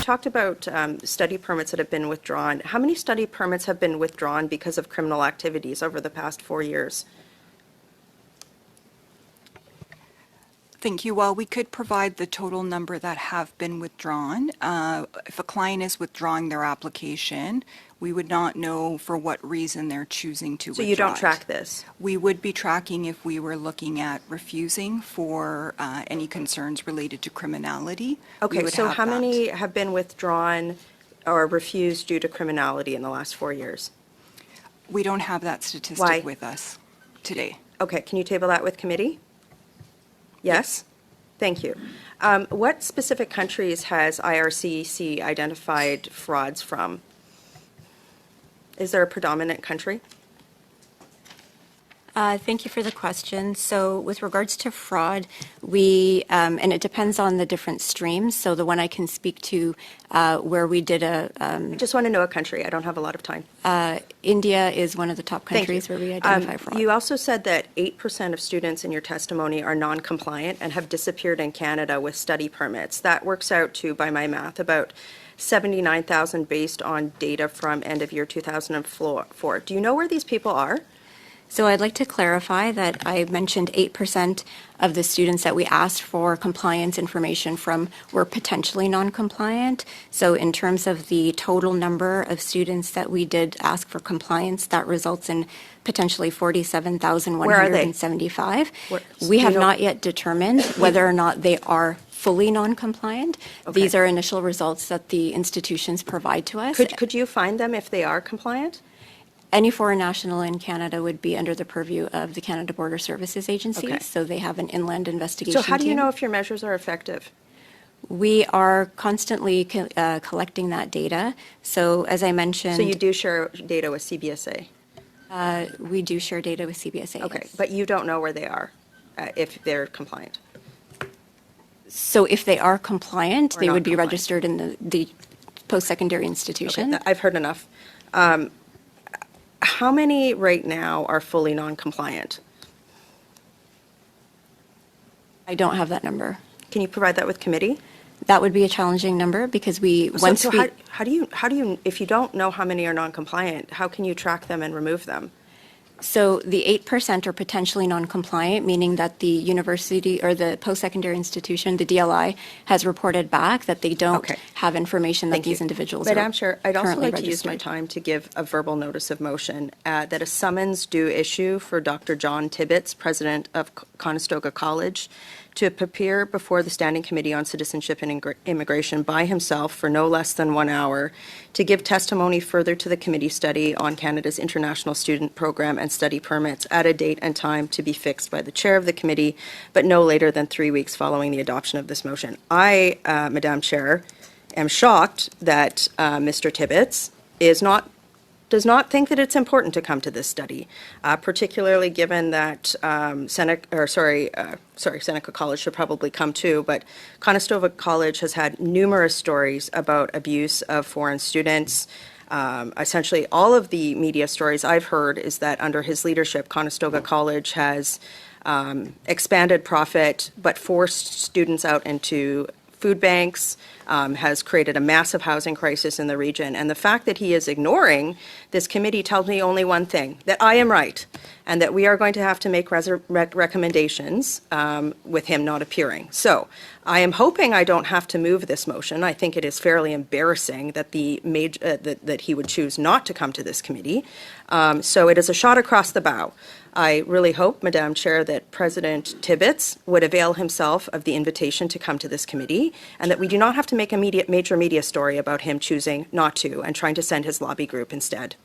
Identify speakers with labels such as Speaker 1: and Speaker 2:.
Speaker 1: talked about study permits that have been withdrawn. How many study permits have been withdrawn because of criminal activities over the past 4 years?
Speaker 2: Thank you. Well, we could provide the total number that have been withdrawn. If a client is withdrawing their application, we would not know for what reason they're choosing to
Speaker 1: So
Speaker 2: withdraw
Speaker 1: you don't
Speaker 2: it.
Speaker 1: track this?
Speaker 2: We would be tracking if we were looking at refusing for any concerns related to criminality. We
Speaker 1: Okay,
Speaker 2: would
Speaker 1: so
Speaker 2: have
Speaker 1: how
Speaker 2: that.
Speaker 1: many have been withdrawn or refused due to criminality in the last 4 years?
Speaker 2: We don't have that statistic
Speaker 1: Why?
Speaker 2: with us today.
Speaker 1: Okay, can you table that with committee? Yes? Thank you. What specific countries has IRCC identified frauds from? Is there a predominant country?
Speaker 3: Thank you for the question. So with regards to fraud, we, and it depends on the different streams. So the one I can speak to where we did
Speaker 1: I just want to know a country. I don't have a lot of time.
Speaker 3: India is one of the top
Speaker 1: Thank you.
Speaker 3: countries where we identify fraud.
Speaker 1: You also said that 8% of students in your testimony are non-compliant and have disappeared in Canada with study permits. That works out to, by my math, about 79,000 based on data from end of year 2004. Do you know where these people are?
Speaker 3: So I'd like to clarify that I mentioned 8% of the students that we asked for compliance information from were potentially non-compliant. So in terms of the total number of students that we did ask for compliance, that results in potentially 47,175.
Speaker 1: Where-
Speaker 3: We
Speaker 1: do you
Speaker 3: have
Speaker 1: know-
Speaker 3: not yet determined whether or not they are fully non-compliant.
Speaker 1: Okay.
Speaker 3: These are initial results that the institutions provide to us.
Speaker 1: Could you find them if they are compliant?
Speaker 3: Any foreign national in Canada would be under the purview of the Canada Border Services Agency,
Speaker 1: Okay.
Speaker 3: so they have an inland investigation
Speaker 1: So how do you
Speaker 3: team.
Speaker 1: know if your measures are effective?
Speaker 3: We are constantly collecting that data. So as I mentioned,
Speaker 1: So you do share data with CBSA?
Speaker 3: we do share data with CBSA.
Speaker 1: Okay,
Speaker 3: yes.
Speaker 1: but you don't know where they are, if they're compliant?
Speaker 3: So if they are compliant,
Speaker 1: Or
Speaker 3: they
Speaker 1: not
Speaker 3: would be
Speaker 1: compliant.
Speaker 3: registered in the post-secondary
Speaker 1: Okay,
Speaker 3: institution.
Speaker 1: I've heard enough. How many right now are fully non-compliant?
Speaker 3: I don't have that number.
Speaker 1: Can you provide that with committee?
Speaker 3: That would be a challenging number because once
Speaker 1: So
Speaker 3: we.
Speaker 1: how do you, if you don't know how many are non-compliant, how can you track them and remove them?
Speaker 3: So the 8% are potentially non-compliant, meaning that the university or the post-secondary institution, the DLI, has reported back that they don't
Speaker 1: Okay.
Speaker 3: have information that
Speaker 1: Thank you.
Speaker 3: these individuals are
Speaker 1: Madam Chair, I'd also
Speaker 3: currently
Speaker 1: like to use my
Speaker 3: registered.
Speaker 1: time to give a verbal notice of motion that a summons do issue for Dr. John Tibbetts, President of Conestoga College, to appear before the Standing Committee on Citizenship and Immigration by himself for no less than 1 hour to give testimony further to the committee study on Canada's International Student Program and study permits at a date and time to be fixed by the chair of the committee, but no later than 3 weeks following the adoption of this motion. I, Madam Chair, am shocked that Mr. Tibbetts does not think that it's important to come to this study, particularly given that Seneca College should probably come too, but Conestoga College has had numerous stories about abuse of foreign students. Essentially, all of the media stories I've heard is that under his leadership, Conestoga College has expanded profit, but forced students out into food banks, has created a massive housing crisis in the region. And the fact that he is ignoring this committee tells me only one thing, that I am right, and that we are going to have to make recommendations with him not appearing. So I am hoping I don't have to move this motion. I think it is fairly embarrassing that that he would choose not to come to this committee. So it is a shot across the bow. I really hope, Madam Chair, that President Tibbetts would avail himself of the invitation to come to this committee, and that we do not have to make a major media story about him choosing not to and trying to send his lobby group instead.